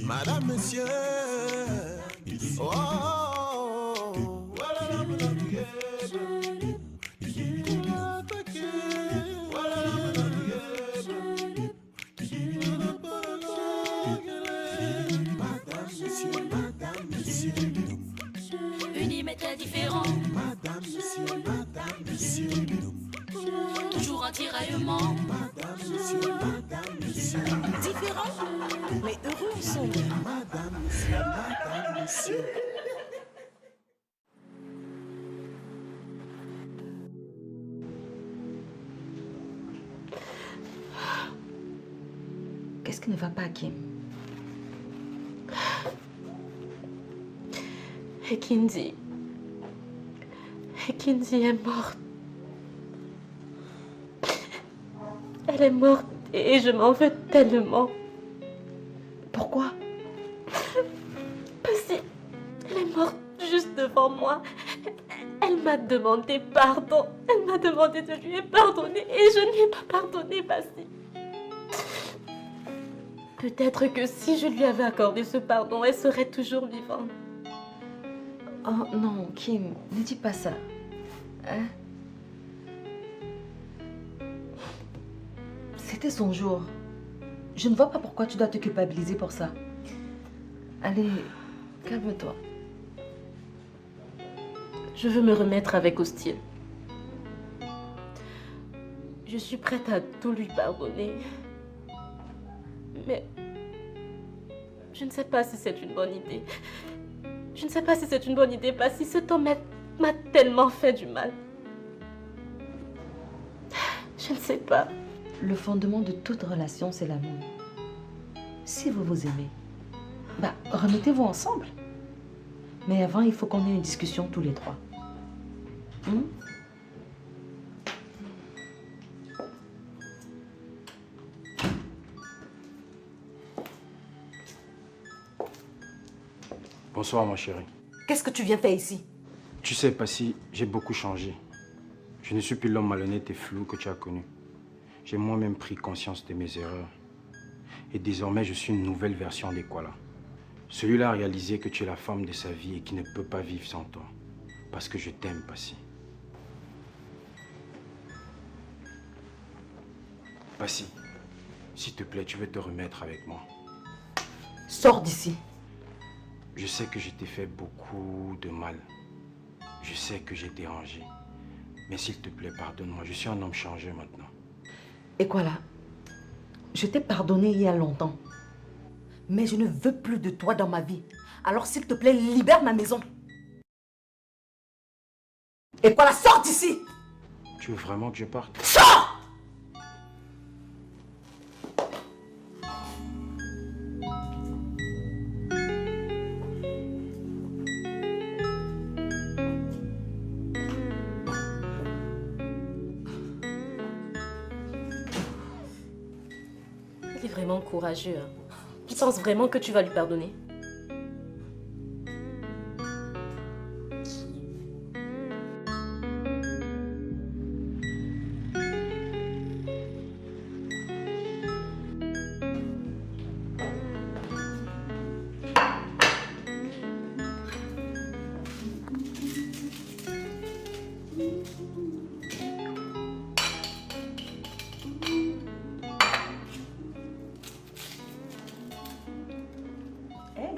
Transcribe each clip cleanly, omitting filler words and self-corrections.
Madame, monsieur. Oh, Madame, monsieur, madame, monsieur. Unis mais très différents. Madame, monsieur, madame, monsieur. Toujours en tiraillement. Madame, monsieur, madame, monsieur. Différents, mais heureux ensemble. Madame, monsieur, madame, monsieur. Qu'est-ce qui ne va pas, Kim? Ekinzi. Ekinzi est morte. Elle est morte et je m'en veux tellement. Pourquoi? Parce qu'elle est morte juste devant moi. Elle m'a demandé pardon. Elle m'a demandé de lui pardonner et je ne lui ai pas pardonné, Bassi. Peut-être que si je lui avais accordé ce pardon, elle serait toujours vivante. Oh non, Kim, ne dis pas ça. Hein? C'était son jour. Je ne vois pas pourquoi tu dois te culpabiliser pour ça. Allez, calme-toi. Je veux me remettre avec Hostile. Je suis prête à tout lui pardonner. Mais je ne sais pas si c'est une bonne idée. Je ne sais pas si c'est une bonne idée parce que cet homme m'a tellement fait du mal. Je ne sais pas. Le fondement de toute relation, c'est l'amour. Si vous vous aimez, bah, remettez-vous ensemble. Mais avant, il faut qu'on ait une discussion tous les trois. Bonsoir, mon chéri. Qu'est-ce que tu viens faire ici? Tu sais, Passy, j'ai beaucoup changé. Je ne suis plus l'homme malhonnête et flou que tu as connu. J'ai moi-même pris conscience de mes erreurs. Et désormais, je suis une nouvelle version d'Ekwala. Celui-là a réalisé que tu es la femme de sa vie et qui ne peut pas vivre sans toi. Parce que je t'aime, Passy. Passy, s'il te plaît, tu veux te remettre avec moi. Sors d'ici. Je sais que je t'ai fait beaucoup de mal. Je sais que j'ai dérangé. Mais s'il te plaît, pardonne-moi. Je suis un homme changé maintenant. Et quoi là? Je t'ai pardonné il y a longtemps. Mais je ne veux plus de toi dans ma vie. Alors s'il te plaît, libère ma maison. Et quoi là, sors d'ici! Tu veux vraiment que je parte? Sors! Il est vraiment courageux. Hein. Tu penses vraiment que tu vas lui pardonner?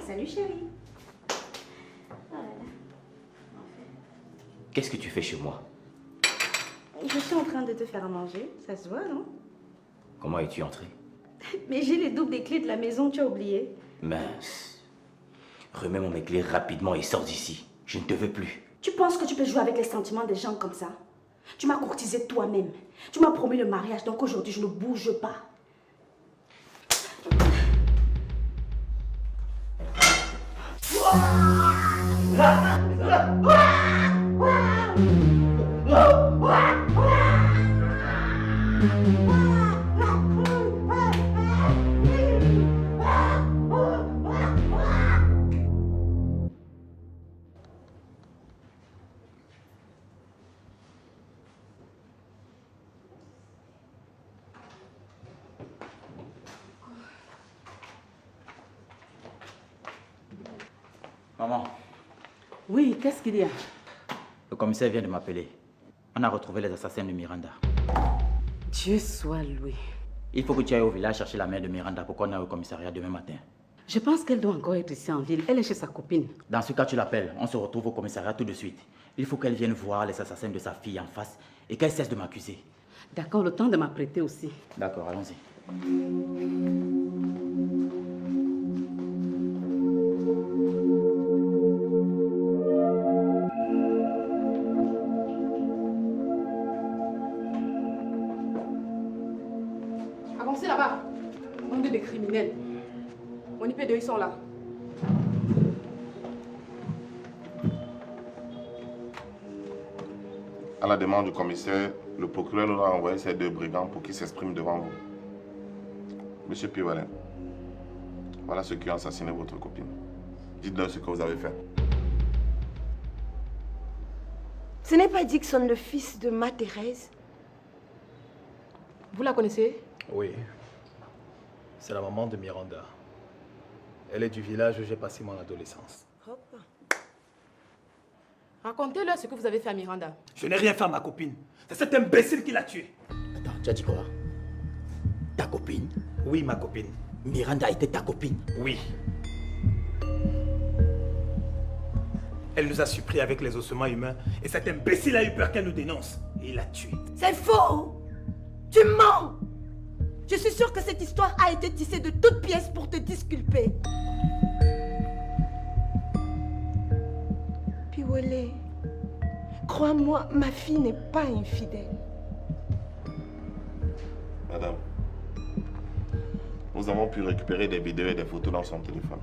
Salut chérie. Qu'est-ce que tu fais chez moi? Je suis en train de te faire à manger, ça se voit, non? Comment es-tu entré? Mais j'ai les doubles des clés de la maison, tu as oublié. Mince. Remets-moi mes clés rapidement et sors d'ici. Je ne te veux plus. Tu penses que tu peux jouer avec les sentiments des gens comme ça? Tu m'as courtisé toi-même. Tu m'as promis le mariage, donc aujourd'hui je ne bouge pas. Maman, Oui, qu'est-ce qu'il y a? le commissaire vient de m'appeler. On a retrouvé les assassins de Miranda. Dieu soit loué. Il faut que tu ailles au village chercher la mère de Miranda pour qu'on aille au commissariat demain matin. Je pense qu'elle doit encore être ici en ville. Elle est chez sa copine. Dans ce cas, tu l'appelles. On se retrouve au commissariat tout de suite. Il faut qu'elle vienne voir les assassins de sa fille en face et qu'elle cesse de m'accuser. D'accord, le temps de m'apprêter aussi. D'accord, allons-y. Avancez là-bas. Bande de criminels. Mon IP2, ils sont là. À la demande du commissaire, le procureur nous a envoyé ces 2 brigands pour qu'ils s'expriment devant vous. Monsieur Pivalin, voilà ceux qui ont assassiné votre copine. Dites-leur ce que vous avez fait. Ce n'est pas Dixon, le fils de ma Thérèse? Vous la connaissez? Oui. C'est la maman de Miranda. Elle est du village où j'ai passé mon adolescence. Racontez-leur ce que vous avez fait à Miranda. Je n'ai rien fait à ma copine. C'est cet imbécile qui l'a tuée. Attends, tu as dit quoi? Ta copine? Oui, ma copine. Miranda était ta copine? Oui. Elle nous a surpris avec les ossements humains et cet imbécile a eu peur qu'elle nous dénonce. Et il l'a tuée. C'est faux! Tu mens! Je suis sûre que cette histoire a été tissée de toutes pièces pour te disculper. Piwele, crois-moi, ma fille n'est pas infidèle. Madame, nous avons pu récupérer des vidéos et des photos dans son téléphone.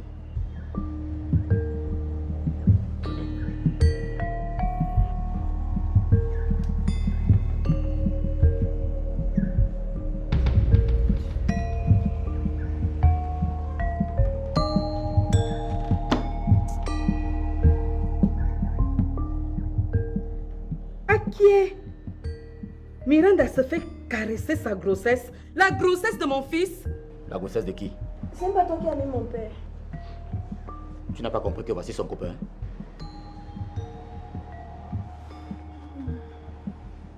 Miranda se fait caresser sa grossesse. La grossesse de mon fils. La grossesse de qui? Ce n'est pas toi qui as mis mon père. Tu n'as pas compris que voici son copain?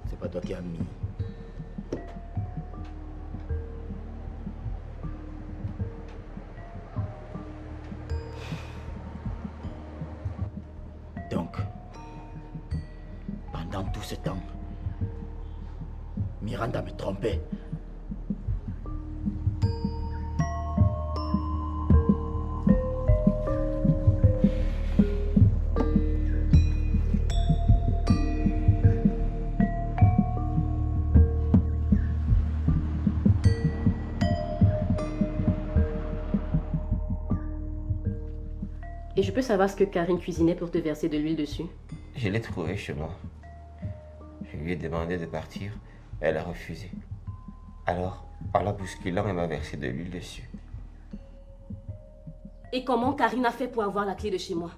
C'est pas toi qui as mis. Donc, pendant tout ce temps, Miranda me trompait. Et je peux savoir ce que Karine cuisinait pour te verser de l'huile dessus? Je l'ai trouvé chez moi. Je lui ai demandé de partir. Elle a refusé. Alors, en la bousculant, elle m'a versé de l'huile dessus. Et comment Karine a fait pour avoir la clé de chez moi?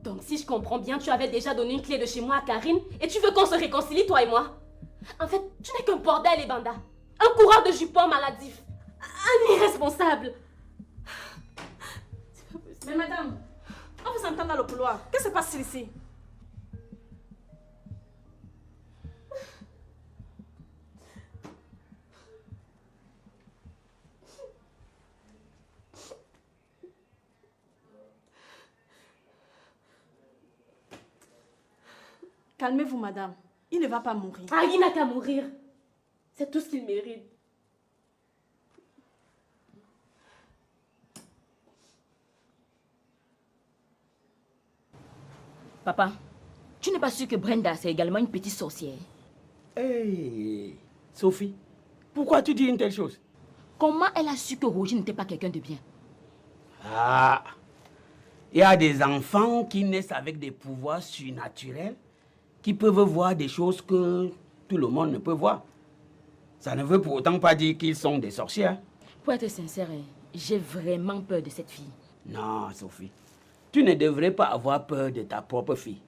Donc si je comprends bien, tu avais déjà donné une clé de chez moi à Karine et tu veux qu'on se réconcilie, toi et moi? En fait, tu n'es qu'un bordel, Ebanda. Un coureur de jupons maladif. Un irresponsable. Mais madame, on vous entend dans le couloir. Qu'est-ce qui se passe ici? Calmez-vous, madame. Il ne va pas mourir. Ah, il n'a qu'à mourir. C'est tout ce qu'il mérite. Papa, tu n'es pas sûr que Brenda, c'est également une petite sorcière? Hey, Sophie, pourquoi tu dis une telle chose? Comment elle a su que Roger n'était pas quelqu'un de bien? Ah, il y a des enfants qui naissent avec des pouvoirs surnaturels qui peuvent voir des choses que tout le monde ne peut voir. Ça ne veut pour autant pas dire qu'ils sont des sorcières. Pour être sincère, j'ai vraiment peur de cette fille. Non, Sophie, tu ne devrais pas avoir peur de ta propre fille.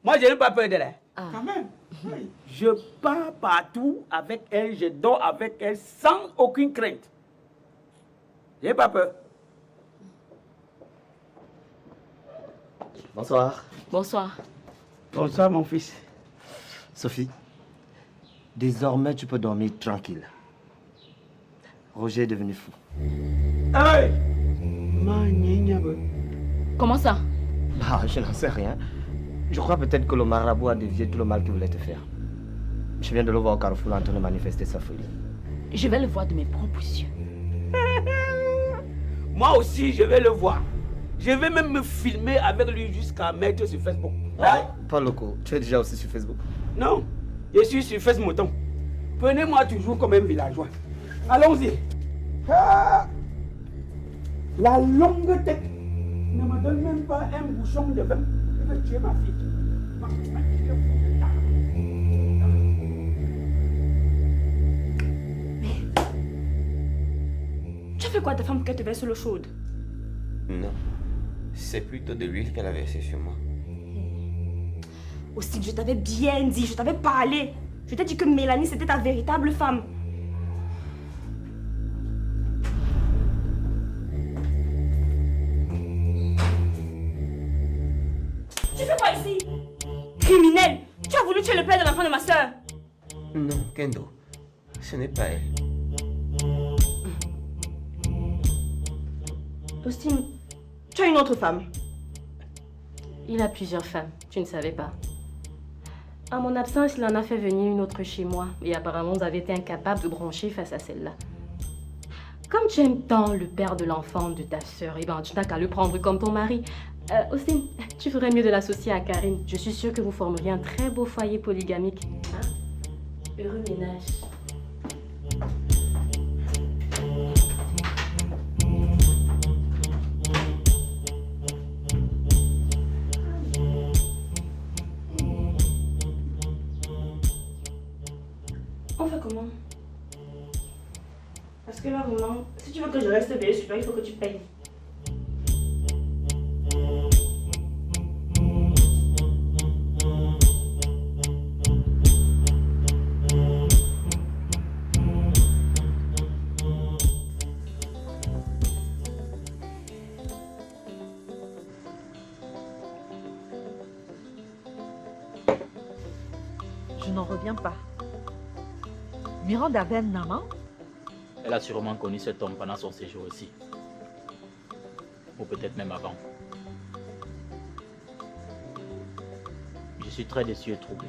Moi, je n'ai pas peur d'elle. Hein. Ah. Quand même. Je pars partout avec elle, je dors avec elle sans aucune crainte. Je n'ai pas peur. Bonsoir. Bonsoir. Bonsoir, mon fils. Sophie, désormais tu peux dormir tranquille. Roger est devenu fou. Hey! Comment ça? Bah, je n'en sais rien. Je crois peut-être que le marabout a dévié tout le mal qu'il voulait te faire. Je viens de le voir au carrefour en train de manifester sa folie. Je vais le voir de mes propres yeux. Moi aussi, je vais le voir. Je vais même me filmer avec lui jusqu'à mettre sur Facebook. Pas loco, tu es déjà aussi sur Facebook? Non, je suis sur Facebook. Prenez-moi toujours comme un villageois. Allons-y. La longue tête ne me donne même pas un bouchon de vin. Je vais tuer ma fille. Tu as fait quoi à ta femme pour qu'elle te verse l'eau chaude? Non, c'est plutôt de l'huile qu'elle a versé sur moi. Aussi, je t'avais bien dit, je t'avais parlé. Je t'ai dit que Mélanie, c'était ta véritable femme. Tu fais quoi ici? Criminel! Tu as voulu tuer le père de l'enfant de ma soeur. Non, Kendo, ce n'est pas elle. Austin, tu as une autre femme. Il a plusieurs femmes, tu ne savais pas. À mon absence, il en a fait venir une autre chez moi. Et apparemment, vous avez été incapable de broncher face à celle-là. Comme tu aimes tant le père de l'enfant de ta sœur, eh ben, tu n'as qu'à le prendre comme ton mari. Austin, tu ferais mieux de l'associer à Karine. Je suis sûre que vous formeriez un très beau foyer polygamique. Hein? Heureux ménage. On fait comment? Parce que là, vraiment, si tu veux que je reste veillée sur toi, il faut que tu payes. Je n'en reviens pas. Miranda avait un amant? Elle a sûrement connu cet homme pendant son séjour ici. Ou peut-être même avant. Je suis très déçu et troublé.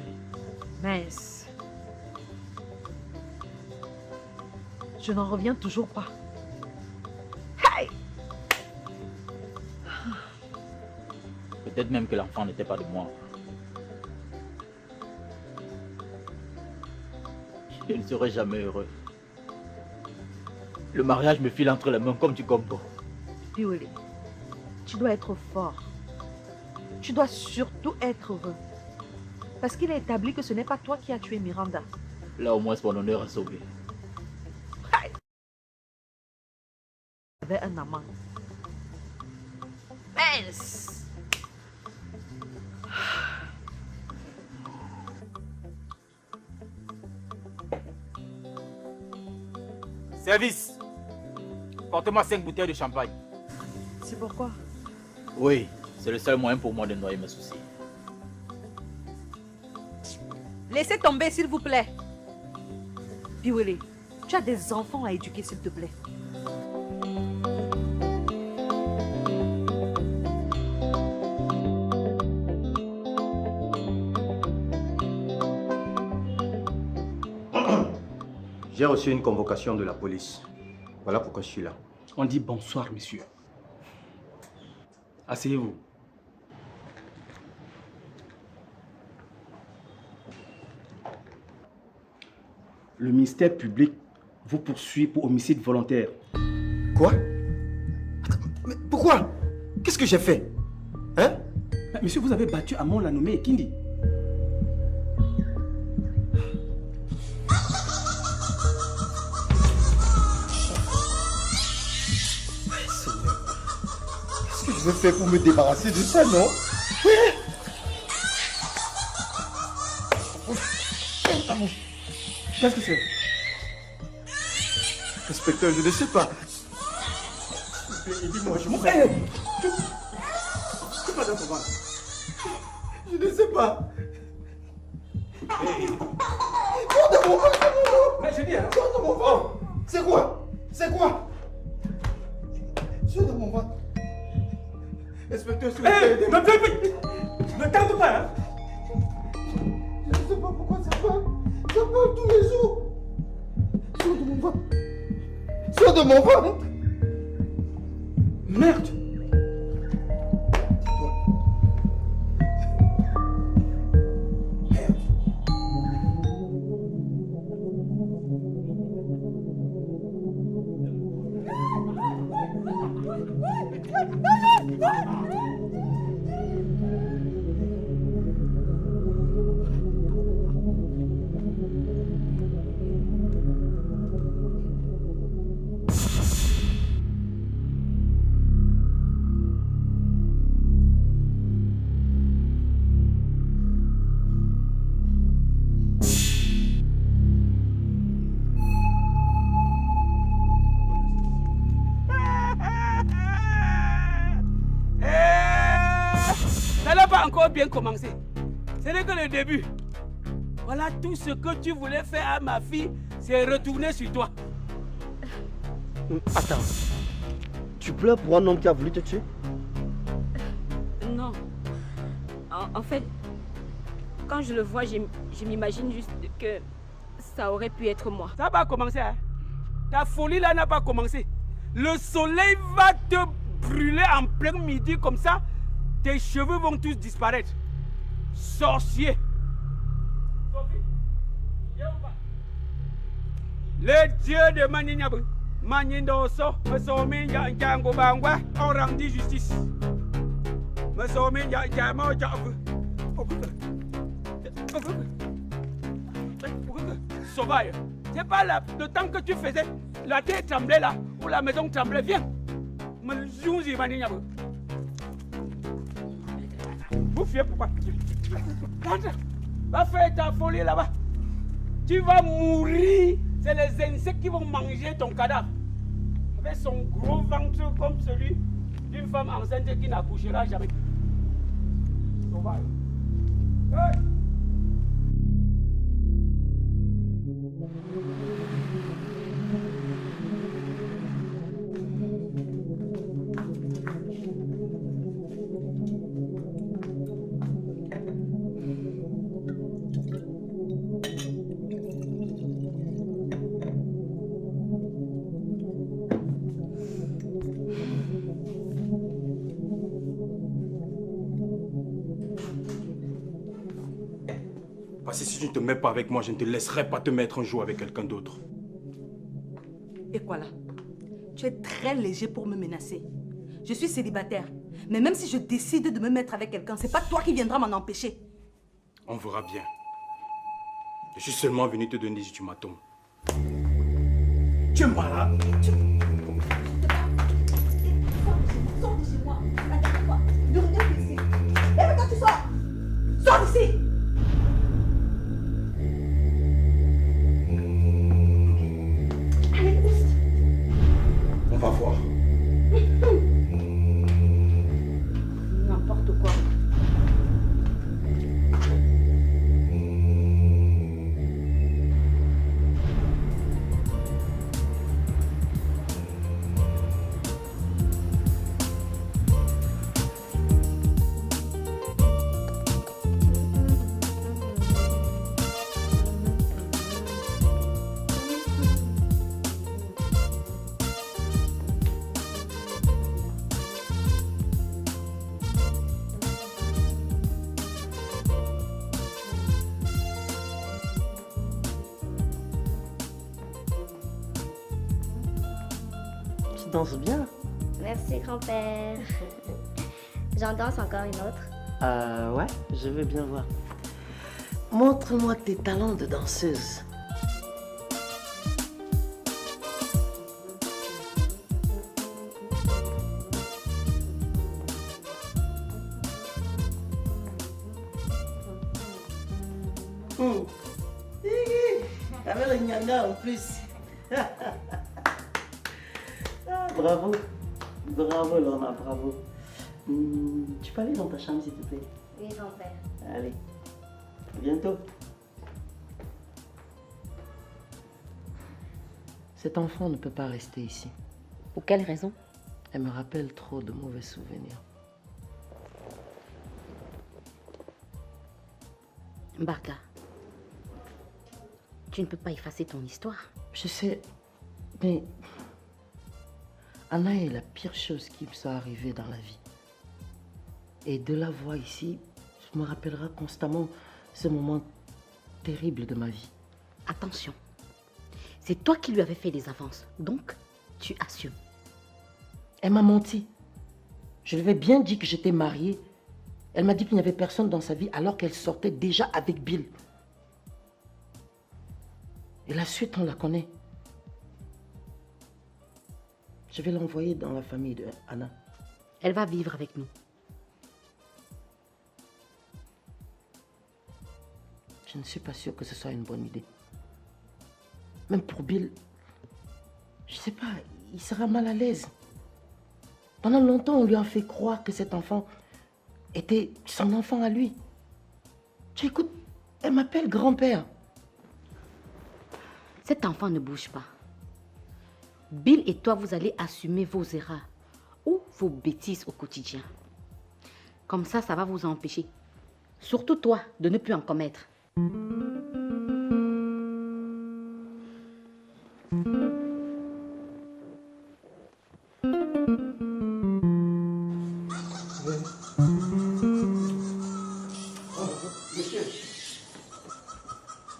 Mince. Je n'en reviens toujours pas. Hey! Peut-être même que l'enfant n'était pas de moi. Je ne serai jamais heureux. Le mariage me file entre les mains comme du gombo. Piolé, tu dois être fort. Tu dois surtout être heureux. Parce qu'il est établi que ce n'est pas toi qui as tué Miranda. Là au moins mon honneur est sauvé. Il avait un amant. Mince! Service! Portez-moi 5 bouteilles de champagne. C'est pourquoi? Oui, c'est le seul moyen pour moi de noyer mes soucis. Laissez tomber, s'il vous plaît. Piwele, tu as des enfants à éduquer, s'il te plaît. J'ai reçu une convocation de la police. Voilà pourquoi je suis là. On dit bonsoir, monsieur. Asseyez-vous. Le ministère public vous poursuit pour homicide volontaire. Quoi? Attends, mais pourquoi? Qu'est-ce que j'ai fait? Hein? Monsieur, vous avez battu Amon Lanome et Kindi. Qu'est-ce que je vais faire pour me débarrasser de ça, non? Qu'est-ce que c'est? Inspecteur, je ne sais pas. Dis-moi, je m'en Hey! C'est pas dans ton ventre. Je ne sais pas. Sors de mon ventre. Mais je dis, sors de mon ventre. C'est quoi? C'est quoi? Sors de mon ventre. Inspecteur, s'il vous plaît, aidez-moi. Ne tarde pas, hein. Je ne sais pas pourquoi ça parle. Ça parle tous les jours. Sors de mon ventre. Sors de mon ventre. Merde. Ça n'a pas encore bien commencé. Ce n'est que le début. Voilà tout ce que tu voulais faire à ma fille, c'est retourner sur toi. Attends. Tu pleures pour un homme qui a voulu te tuer? Non. En fait, quand je le vois, je m'imagine juste que ça aurait pu être moi. Ça n'a pas commencé, hein? Ta folie là n'a pas commencé. Le soleil va te brûler en plein midi comme ça. Tes cheveux vont tous disparaître. Sorcier. Sophie, viens ou pas? Les dieux de Manignabu, Manindoso, Mesomi Yangango Bangwa, ont rendu justice. Mesomi Yangamo Jabu. Sauvage, c'est pas là, le temps que tu faisais, la terre tremblait là, ou la maison tremblait, viens. Me jouzi Manignabu. Vous faites pourquoi? Rentre, va faire ta folie là-bas. Tu vas mourir. C'est les insectes qui vont manger ton cadavre. Avec son gros ventre comme celui d'une femme enceinte qui n'accouchera jamais. Sauvage. Hey! Parce que si tu ne te mets pas avec moi, je ne te laisserai pas te mettre un jour avec quelqu'un d'autre. Et quoi là? Tu es très léger pour me menacer. Je suis célibataire. Mais même si je décide de me mettre avec quelqu'un, c'est pas toi qui viendras m'en empêcher. On verra bien. Je suis seulement venu te donner des ultimatums. Tu es malade. Sors de chez moi. Attends-toi. Ne regarde ici. Et maintenant tu sors. Sors d'ici. On va voir. N'importe quoi. Tu danses bien. Merci, grand-père. J'en danse encore une autre. Ouais, je veux bien voir. Montre-moi tes talents de danseuse. Avec le nyanga en plus. Bravo. Bravo, Lorna, bravo. Tu peux aller dans ta chambre, s'il te plaît? Oui, grand-père. Allez, à bientôt. Cet enfant ne peut pas rester ici. Pour quelle raison? Elle me rappelle trop de mauvais souvenirs. Mbarka, tu ne peux pas effacer ton histoire. Je sais, mais Anna est la pire chose qui me soit arrivée dans la vie. Et de la voir ici, je me rappellera constamment ce moment terrible de ma vie. Attention, c'est toi qui lui avais fait des avances, donc tu assumes. Elle m'a menti. Je lui avais bien dit que j'étais mariée. Elle m'a dit qu'il n'y avait personne dans sa vie alors qu'elle sortait déjà avec Bill. Et la suite, on la connaît. Je vais l'envoyer dans la famille de Anna. Elle va vivre avec nous. Je ne suis pas sûre que ce soit une bonne idée. Même pour Bill, je sais pas, il sera mal à l'aise. Pendant longtemps, on lui a fait croire que cet enfant était son enfant à lui. Tu écoutes, elle m'appelle grand-père. Cet enfant ne bouge pas. Bill et toi, vous allez assumer vos erreurs ou vos bêtises au quotidien. Comme ça va vous empêcher, surtout toi, de ne plus en commettre. Monsieur,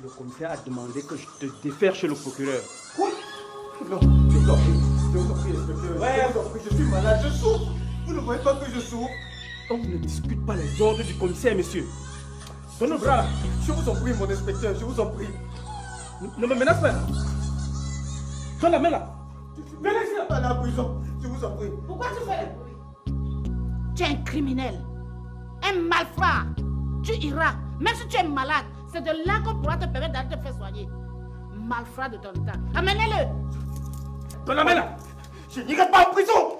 le commissaire a demandé que je te défère chez le procureur. Quoi? Non, je vous en prie, inspecteur. Ouais. Je vous en prie, je suis malade, je souffre. Vous ne voyez pas que je souffre? On ne discute pas les ordres du commissaire, monsieur. Donne le bras là. Je vous en prie, mon inspecteur, je vous en prie. Ne me menace pas. Donne la main là. Venez ici, là, à la prison, je vous en prie. Pourquoi tu fais le bruit? Tu es un criminel, un malfrat. Tu iras, même si tu es malade, c'est de là qu'on pourra te permettre d'aller te faire soigner. Malfrat de ton état. Amenez-le. Donne la main là. Je n'irai pas en prison.